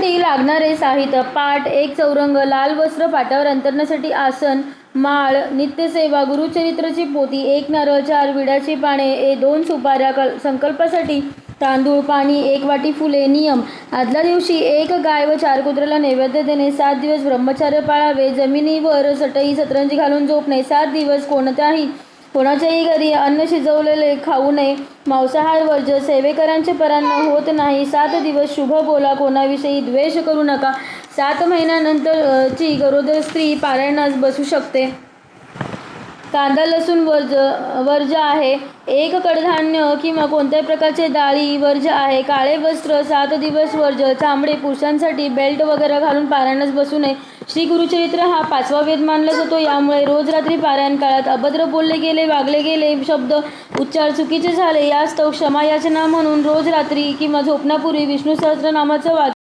पूजेसाठी लागणारे साहित्य: पाट, एक चौरंग, लाल वस्त्र, पाटावर अंतरण्यासाठी आसन, माळ, नित्यसेवा, गुरुचरित्राची पोथी, एक नारळ, 4 विड्याची पाने, 2 सुपाऱ्या, संकल्पासाठी तांदूळ, पाणी, 1 वाटी फुले. नियम: आदल्या दिवशी 1 गाय व 4 कुत्र्याला नैवेद्य देणे. 7 दिवस ब्रह्मचर्य पाळावे. जमिनीवर चटई सतरंजी घालून झोपणे. 7 दिवस कोणाच्याही घरी अन्न शिजवलेले खाऊ नये. मांसाहार वर्ज्य. सेवेकऱ्यांचे परान्न होत नाही. 7 दिवस शुभ बोला. कोणाविषयी द्वेष करू नका. 7 महिन्यानंतरची गरोदर स्त्री पारायणास बसू शकते. कांदा लसूण वर्ज्य आहे. 1 कडधान्य किंवा कोणत्याही प्रकारचे डाळी वर्ज्य आहे. काळे वस्त्र 7 दिवस वर्ज्य. चामडे पुरुषांसाठी बेल्ट वगैरे घालून पारायणास बसू नये. श्री गुरुचरित्र हा 5वा वेद मानला जातो. यामुळे रोज रात्री पारायण काळात अभद्र बोलले गेले, वागले गेले, शब्द उच्चार चुकीचे झाले यास्तव क्षमा याचना म्हणून रोज रात्री किंवा झोपण्यापूर्वी विष्णू सहस्त्रनामाचं वाचन